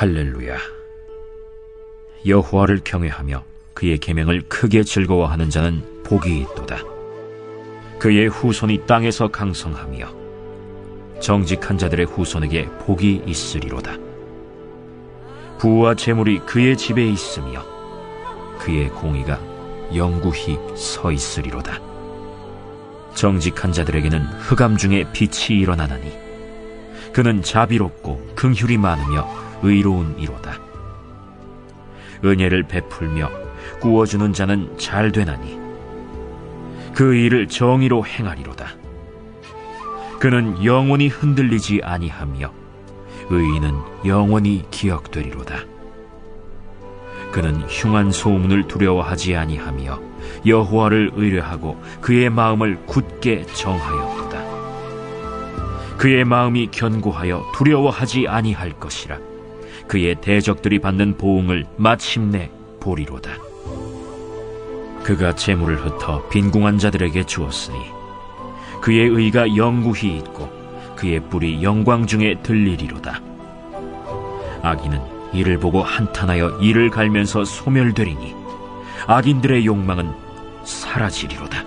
할렐루야. 여호와를 경외하며 그의 계명을 크게 즐거워하는 자는 복이 있도다. 그의 후손이 땅에서 강성하며 정직한 자들의 후손에게 복이 있으리로다. 부와 재물이 그의 집에 있으며 그의 공의가 영구히 서 있으리로다. 정직한 자들에게는 흑암 중에 빛이 일어나나니 그는 자비롭고 긍휼이 많으며 의로운 이로다. 은혜를 베풀며 구워주는 자는 잘 되나니 그 일을 정의로 행하리로다. 그는 영원히 흔들리지 아니하며 의인은 영원히 기억되리로다. 그는 흉한 소문을 두려워하지 아니하며 여호와를 의뢰하고 그의 마음을 굳게 정하였도다. 그의 마음이 견고하여 두려워하지 아니할 것이라. 그의 대적들이 받는 보응을 마침내 보리로다. 그가 재물을 흩어 빈궁한 자들에게 주었으니 그의 의가 영구히 있고 그의 뿔이 영광 중에 들리리로다. 악인은 이를 보고 한탄하여 이를 갈면서 소멸되리니 악인들의 욕망은 사라지리로다.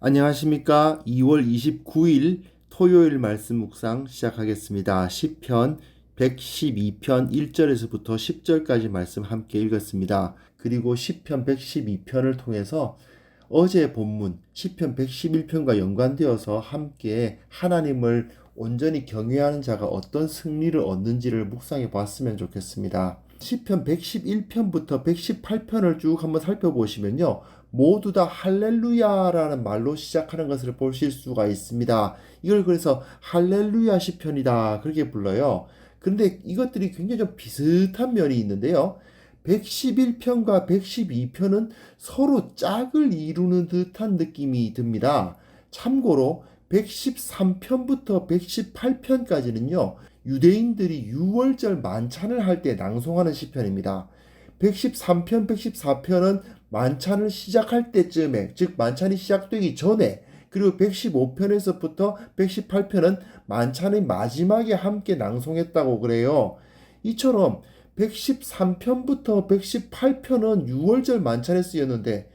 안녕하십니까. 2월 29일 토요일 말씀 묵상 시작하겠습니다. 시편 112편 1절에서부터 10절까지 말씀 함께 읽었습니다. 그리고 시편 112편을 통해서 어제 본문 시편 111편과 연관되어서 함께 하나님을 온전히 경외하는 자가 어떤 승리를 얻는지를 묵상해 봤으면 좋겠습니다. 시편 111편부터 118편을 쭉 한번 살펴보시면요, 모두 다 할렐루야라는 말로 시작하는 것을 보실 수가 있습니다. 이걸 그래서 할렐루야 시편이다 그렇게 불러요. 그런데 이것들이 굉장히 좀 비슷한 면이 있는데요, 111편과 112편은 서로 짝을 이루는 듯한 느낌이 듭니다. 참고로 113편부터 118편까지는요, 유대인들이 유월절 만찬을 할 때 낭송하는 시편입니다. 113편, 114편은 만찬을 시작할 때쯤에, 즉 만찬이 시작되기 전에, 그리고 115편에서부터 118편은 만찬의 마지막에 함께 낭송했다고 그래요. 이처럼 113편부터 118편은 유월절 만찬에 쓰였는데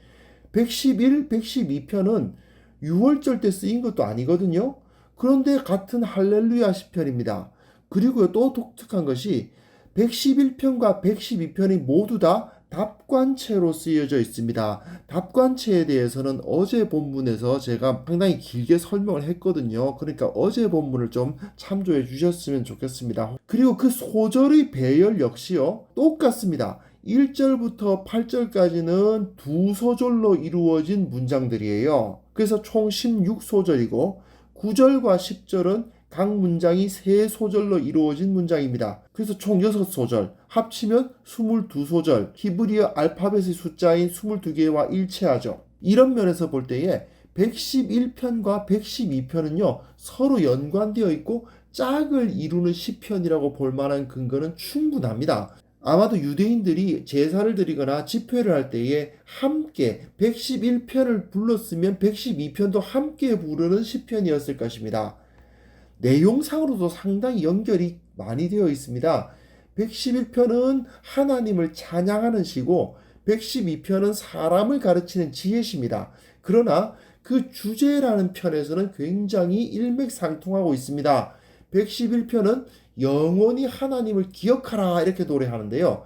111, 112편은 유월절 때 쓰인 것도 아니거든요. 그런데 같은 할렐루야 시편입니다. 그리고 또 독특한 것이 111편과 112편이 모두 다 답관체로 쓰여져 있습니다. 답관체에 대해서는 어제 본문에서 제가 상당히 길게 설명을 했거든요. 그러니까 어제 본문을 좀 참조해 주셨으면 좋겠습니다. 그리고 그 소절의 배열 역시요, 똑같습니다. 1절부터 8절까지는 두 소절로 이루어진 문장들이에요. 그래서 총 16소절이고 9절과 10절은 각 문장이 3소절로 이루어진 문장입니다. 그래서 총 6소절, 합치면 22소절, 히브리어 알파벳의 숫자인 22개와 일치하죠. 이런 면에서 볼 때에 111편과 112편은요, 서로 연관되어 있고 짝을 이루는 시편이라고 볼 만한 근거는 충분합니다. 아마도 유대인들이 제사를 드리거나 집회를 할 때에 함께 111편을 불렀으면 112편도 함께 부르는 시편이었을 것입니다. 내용상으로도 상당히 연결이 많이 되어 있습니다. 111편은 하나님을 찬양하는 시고 112편은 사람을 가르치는 지혜시입니다. 그러나 그 주제라는 편에서는 굉장히 일맥상통하고 있습니다. 111편은 영원히 하나님을 기억하라 이렇게 노래하는데요,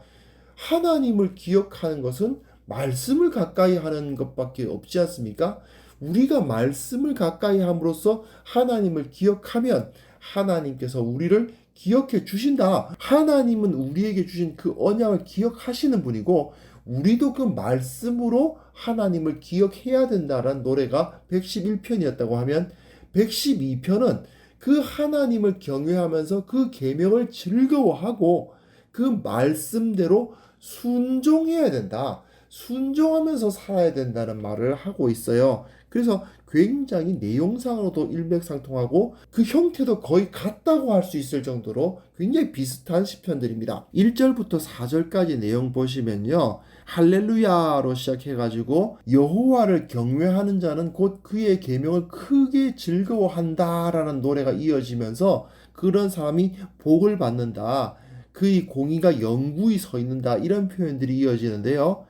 하나님을 기억하는 것은 말씀을 가까이 하는 것밖에 없지 않습니까? 우리가 말씀을 가까이 함으로써 하나님을 기억하면 하나님께서 우리를 기억해 주신다. 하나님은 우리에게 주신 그 언약을 기억하시는 분이고 우리도 그 말씀으로 하나님을 기억해야 된다라는 노래가 111편이었다고 하면 112편은 그 하나님을 경외하면서 그 계명을 즐거워하고 그 말씀대로 순종해야 된다. 순종하면서 살아야 된다는 말을 하고 있어요. 그래서 굉장히 내용상으로도 일맥상통하고 그 형태도 거의 같다고 할 수 있을 정도로 굉장히 비슷한 시편들입니다. 1절부터 4절까지 내용 보시면요, 할렐루야로 시작해가지고 여호와를 경외하는 자는 곧 그의 계명을 크게 즐거워한다라는 노래가 이어지면서 그런 사람이 복을 받는다. 그의 공의가 영구히 서 있는다. 이런 표현들이 이어지는데요.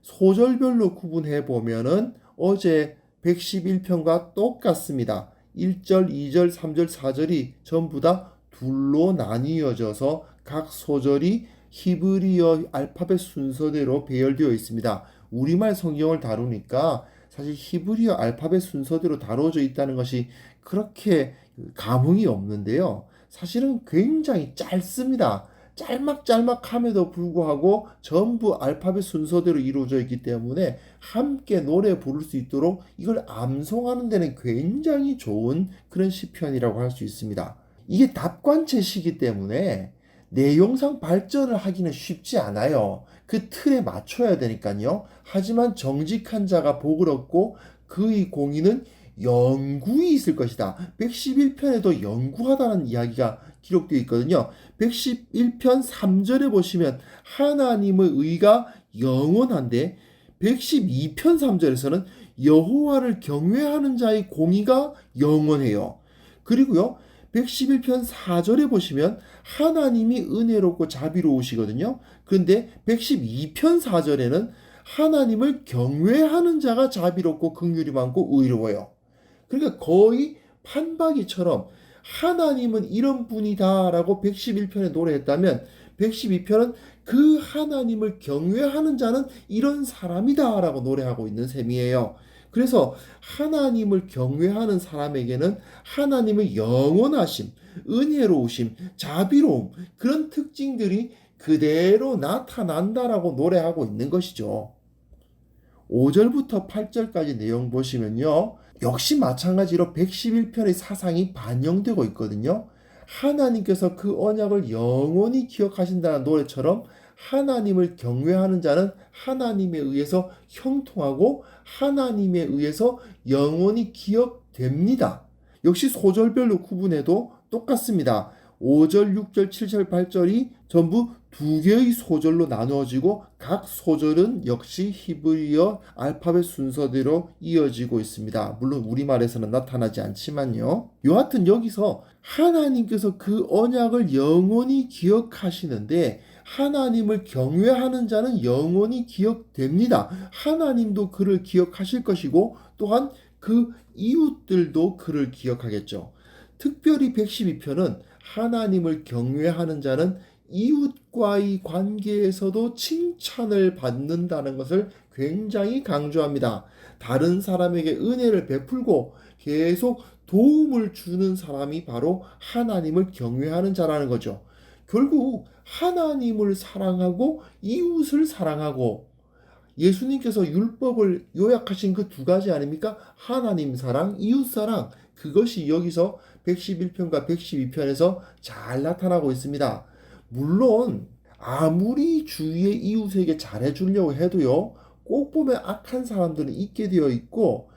소절별로 구분해 보면은 어제 111편과 똑같습니다. 1절, 2절, 3절, 4절이 전부 다 둘로 나뉘어져서 각 소절이 히브리어 알파벳 순서대로 배열되어 있습니다. 우리말 성경을 다루니까 사실 히브리어 알파벳 순서대로 다루어져 있다는 것이 그렇게 감흥이 없는데요. 사실은 굉장히 짧습니다. 짤막짤막함에도 불구하고 전부 알파벳 순서대로 이루어져 있기 때문에 함께 노래 부를 수 있도록 이걸 암송하는 데는 굉장히 좋은 그런 시편이라고 할 수 있습니다. 이게 답관체시기 때문에 내용상 발전을 하기는 쉽지 않아요. 그 틀에 맞춰야 되니까요. 하지만 정직한 자가 복을 얻고 그의 공의는 영구히 있을 것이다. 111편에도 영구하다는 이야기가 기록되어 있거든요. 111편 3절에 보시면 하나님의 의가 영원한데 112편 3절에서는 여호와를 경외하는 자의 공의가 영원해요. 그리고요. 111편 4절에 보시면 하나님이 은혜롭고 자비로우시거든요. 그런데 112편 4절에는 하나님을 경외하는 자가 자비롭고 긍휼이 많고 의로워요. 그러니까 거의 판박이처럼 하나님은 이런 분이다라고 111편에 노래했다면 112편은 그 하나님을 경외하는 자는 이런 사람이다라고 노래하고 있는 셈이에요. 그래서 하나님을 경외하는 사람에게는 하나님의 영원하심, 은혜로우심, 자비로움 그런 특징들이 그대로 나타난다라고 노래하고 있는 것이죠. 5절부터 8절까지 내용 보시면요. 역시 마찬가지로 111편의 사상이 반영되고 있거든요. 하나님께서 그 언약을 영원히 기억하신다는 노래처럼 하나님을 경외하는 자는 하나님에 의해서 형통하고 하나님에 의해서 영원히 기억됩니다. 역시 소절별로 구분해도 똑같습니다. 5절, 6절, 7절, 8절이 전부 두 개의 소절로 나누어지고 각 소절은 역시 히브리어 알파벳 순서대로 이어지고 있습니다. 물론 우리말에서는 나타나지 않지만요. 여하튼 여기서 하나님께서 그 언약을 영원히 기억하시는데 하나님을 경외하는 자는 영원히 기억됩니다. 하나님도 그를 기억하실 것이고 또한 그 이웃들도 그를 기억하겠죠. 특별히 112편은 하나님을 경외하는 자는 이웃과의 관계에서도 칭찬을 받는다는 것을 굉장히 강조합니다. 다른 사람에게 은혜를 베풀고 계속 도움을 주는 사람이 바로 하나님을 경외하는 자라는 거죠. 결국 하나님을 사랑하고 이웃을 사랑하고 예수님께서 율법을 요약하신 그 두 가지 아닙니까? 하나님 사랑, 이웃 사랑. 그것이 여기서 111편과 112편에서 잘 나타나고 있습니다. 물론 아무리 주위의 이웃에게 잘해주려고 해도요. 꼭 보면 악한 사람들은 있게 되어 있고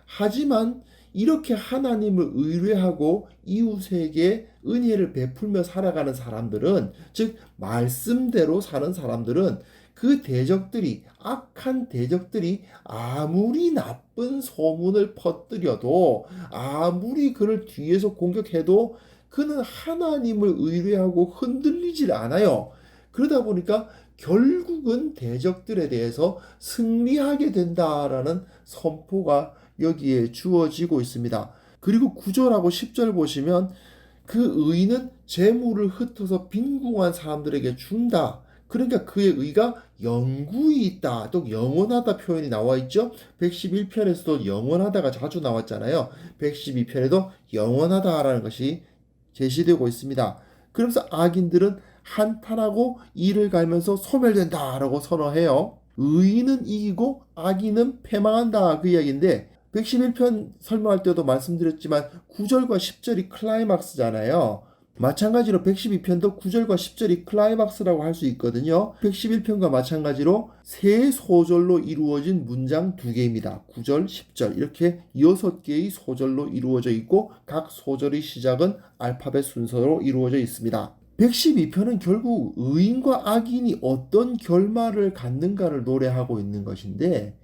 하지만 이렇게 하나님을 의뢰하고 이웃에게 은혜를 베풀며 살아가는 사람들은 즉 말씀대로 사는 사람들은 그 대적들이 악한 대적들이 아무리 나쁜 소문을 퍼뜨려도 아무리 그를 뒤에서 공격해도 그는 하나님을 의뢰하고 흔들리질 않아요. 그러다 보니까 결국은 대적들에 대해서 승리하게 된다라는 선포가 여기에 주어지고 있습니다. 그리고 9절하고 10절 보시면 그 의는 재물을 흩어서 빈궁한 사람들에게 준다. 그러니까 그의 의가 영구히 있다. 또 영원하다 표현이 나와 있죠. 111편에서도 영원하다가 자주 나왔잖아요. 112편에도 영원하다라는 것이 제시되고 있습니다. 그러면서 악인들은 한탄하고 이를 갈면서 소멸된다라고 선언해요. 의인은 이기고 악인은 패망한다 그 이야기인데 111편 설명할 때도 말씀드렸지만 9절과 10절이 클라이막스잖아요. 마찬가지로 112편도 9절과 10절이 클라이막스라고 할 수 있거든요. 111편과 마찬가지로 세 소절로 이루어진 문장 두 개입니다. 9절, 10절 이렇게 6개의 소절로 이루어져 있고 각 소절의 시작은 알파벳 순서로 이루어져 있습니다. 112편은 결국 의인과 악인이 어떤 결말을 갖는가를 노래하고 있는 것인데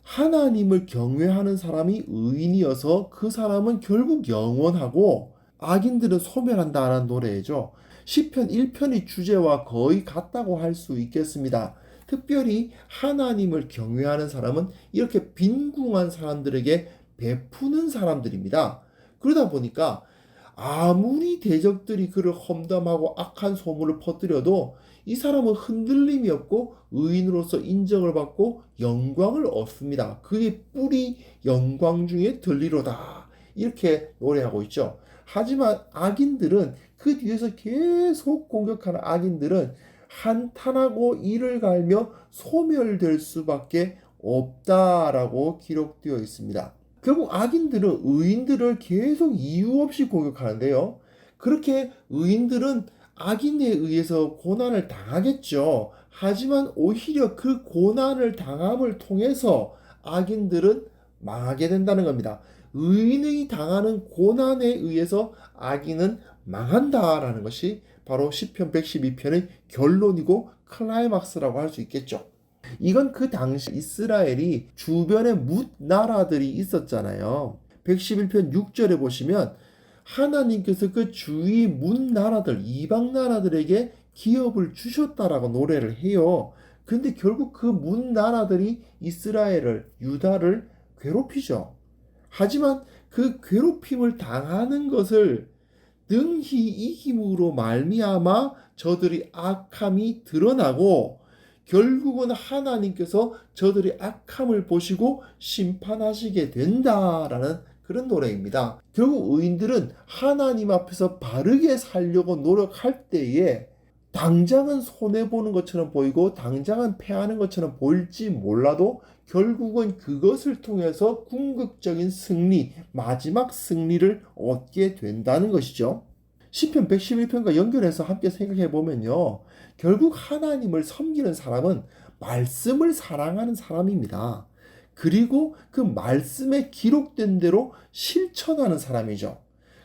하나님을 경외하는 사람이 의인이어서 그 사람은 결국 영원하고 악인들은 소멸한다라는 노래죠. 시편 1편의 주제와 거의 같다고 할 수 있겠습니다. 특별히 하나님을 경외하는 사람은 이렇게 빈궁한 사람들에게 베푸는 사람들입니다. 그러다 보니까 아무리 대적들이 그를 험담하고 악한 소문을 퍼뜨려도 이 사람은 흔들림이 없고 의인으로서 인정을 받고 영광을 얻습니다. 그의 뿔이 영광 중에 들리로다. 이렇게 노래하고 있죠. 하지만 악인들은 그 뒤에서 계속 공격하는 악인들은 한탄하고 이를 갈며 소멸될 수밖에 없다라고 기록되어 있습니다. 결국 악인들은 의인들을 계속 이유 없이 공격하는데요. 그렇게 의인들은 악인에 의해서 고난을 당하겠죠. 하지만 오히려 그 고난을 당함을 통해서 악인들은 망하게 된다는 겁니다. 의인이 당하는 고난에 의해서 악인은 망한다라는 것이 바로 시편 112편의 결론이고 클라이막스라고 할 수 있겠죠. 이건 그 당시 이스라엘이 주변에 뭇 나라들이 있었잖아요. 111편 6절에 보시면 하나님께서 그 주위 뭇 나라들, 이방 나라들에게 기업을 주셨다라고 노래를 해요. 근데 결국 그 뭇 나라들이 이스라엘을, 유다를 괴롭히죠. 하지만 그 괴롭힘을 당하는 것을 능히 이김으로 말미암아 저들이 악함이 드러나고 결국은 하나님께서 저들의 악함을 보시고 심판하시게 된다라는 그런 노래입니다. 결국 의인들은 하나님 앞에서 바르게 살려고 노력할 때에 당장은 손해보는 것처럼 보이고 당장은 패하는 것처럼 보일지 몰라도 결국은 그것을 통해서 궁극적인 승리, 마지막 승리를 얻게 된다는 것이죠. 시편 111편과 연결해서 함께 생각해 보면요. 결국 하나님을 섬기는 사람은 말씀을 사랑하는 사람입니다. 그리고 그 말씀에 기록된 대로 실천하는 사람이죠.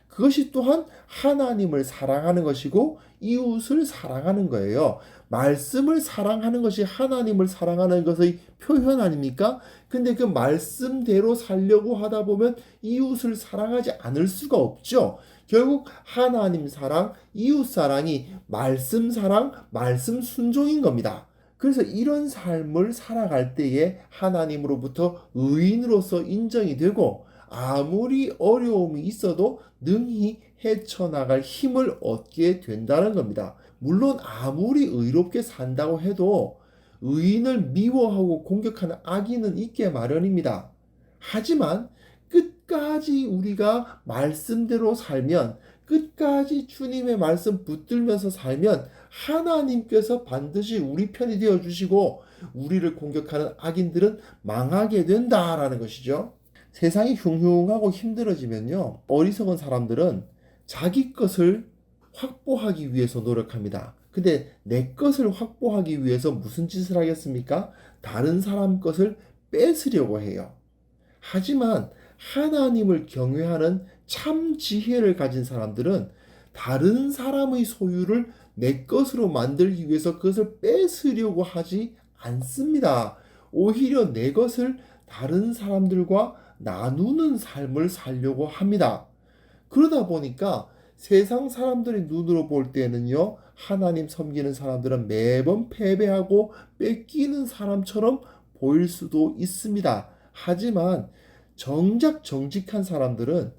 그것이 또한 하나님을 사랑하는 것이고 이웃을 사랑하는 거예요. 말씀을 사랑하는 것이 하나님을 사랑하는 것의 표현 아닙니까? 근데 그 말씀대로 살려고 하다 보면 이웃을 사랑하지 않을 수가 없죠. 결국 하나님 사랑, 이웃 사랑이 말씀 사랑, 말씀 순종인 겁니다. 그래서 이런 삶을 살아갈 때에 하나님으로부터 의인으로서 인정이 되고 아무리 어려움이 있어도 능히 헤쳐나갈 힘을 얻게 된다는 겁니다. 물론 아무리 의롭게 산다고 해도 의인을 미워하고 공격하는 악인은 있게 마련입니다. 하지만 끝까지 우리가 말씀대로 살면, 끝까지 주님의 말씀 붙들면서 살면 하나님께서 반드시 우리 편이 되어 주시고 우리를 공격하는 악인들은 망하게 된다라는 것이죠. 세상이 흉흉하고 힘들어지면요, 어리석은 사람들은 자기 것을 확보하기 위해서 노력합니다. 근데 내 것을 확보하기 위해서 무슨 짓을 하겠습니까? 다른 사람 것을 뺏으려고 해요. 하지만 하나님을 경외하는 참 지혜를 가진 사람들은 다른 사람의 소유를 내 것으로 만들기 위해서 그것을 뺏으려고 하지 않습니다. 오히려 내 것을 다른 사람들과 나누는 삶을 살려고 합니다. 그러다 보니까 세상 사람들이 눈으로 볼 때는요, 하나님 섬기는 사람들은 매번 패배하고 뺏기는 사람처럼 보일 수도 있습니다. 하지만 정작 정직한 사람들은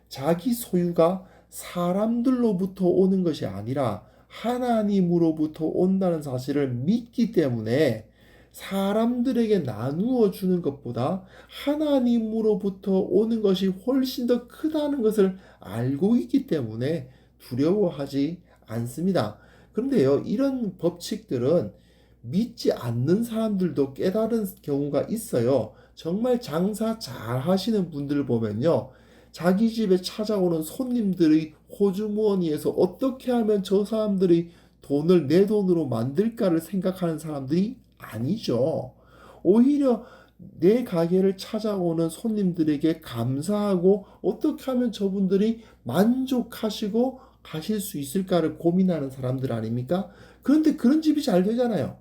자기 소유가 사람들로부터 오는 것이 아니라 하나님으로부터 온다는 사실을 믿기 때문에 사람들에게 나누어 주는 것보다 하나님으로부터 오는 것이 훨씬 더 크다는 것을 알고 있기 때문에 두려워하지 않습니다. 그런데요, 이런 법칙들은 믿지 않는 사람들도 깨달은 경우가 있어요. 정말 장사 잘 하시는 분들 보면요, 자기 집에 찾아오는 손님들의 호주머니에서 어떻게 하면 저 사람들이 돈을 내 돈으로 만들까를 생각하는 사람들이 아니죠. 오히려 내 가게를 찾아오는 손님들에게 감사하고 어떻게 하면 저분들이 만족하시고 가실 수 있을까를 고민하는 사람들 아닙니까? 그런데 그런 집이 잘 되잖아요.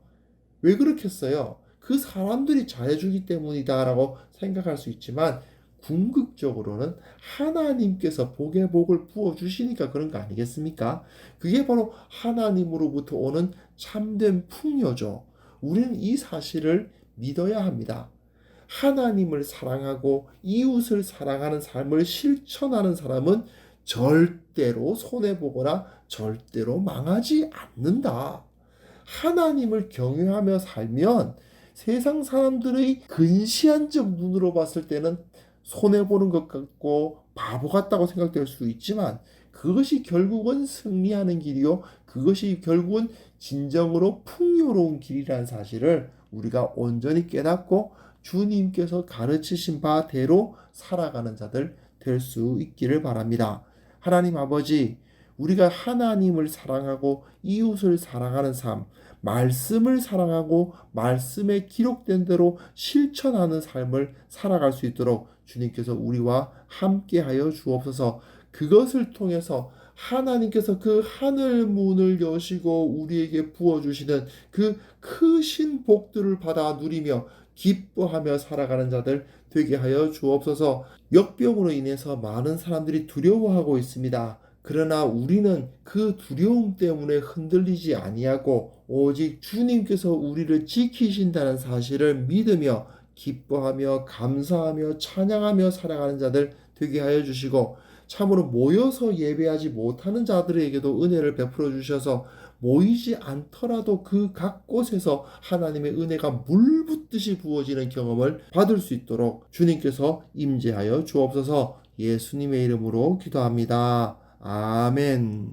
왜 그렇겠어요? 그 사람들이 잘해주기 때문이다라고 생각할 수 있지만 궁극적으로는 하나님께서 복의 복을 부어주시니까 그런 거 아니겠습니까? 그게 바로 하나님으로부터 오는 참된 풍요죠. 우리는 이 사실을 믿어야 합니다. 하나님을 사랑하고 이웃을 사랑하는 삶을 실천하는 사람은 절대로 손해보거나 절대로 망하지 않는다. 하나님을 경외하며 살면 세상 사람들의 근시안적 눈으로 봤을 때는 손해보는 것 같고 바보 같다고 생각될 수 있지만 그것이 결국은 승리하는 길이요. 그것이 결국은 진정으로 풍요로운 길이라는 사실을 우리가 온전히 깨닫고 주님께서 가르치신 바대로 살아가는 자들 될 수 있기를 바랍니다. 하나님 아버지, 우리가 하나님을 사랑하고 이웃을 사랑하는 삶, 말씀을 사랑하고 말씀에 기록된 대로 실천하는 삶을 살아갈 수 있도록 주님께서 우리와 함께하여 주옵소서. 그것을 통해서 하나님께서 그 하늘 문을 여시고 우리에게 부어주시는 그 크신 복들을 받아 누리며 기뻐하며 살아가는 자들 되게 하여 주옵소서. 역병으로 인해서 많은 사람들이 두려워하고 있습니다. 그러나 우리는 그 두려움 때문에 흔들리지 아니하고 오직 주님께서 우리를 지키신다는 사실을 믿으며 기뻐하며 감사하며 찬양하며 살아가는 자들 되게 하여 주시고, 참으로 모여서 예배하지 못하는 자들에게도 은혜를 베풀어 주셔서 모이지 않더라도 그 각 곳에서 하나님의 은혜가 물 붓듯이 부어지는 경험을 받을 수 있도록 주님께서 임재하여 주옵소서. 예수님의 이름으로 기도합니다. 아멘.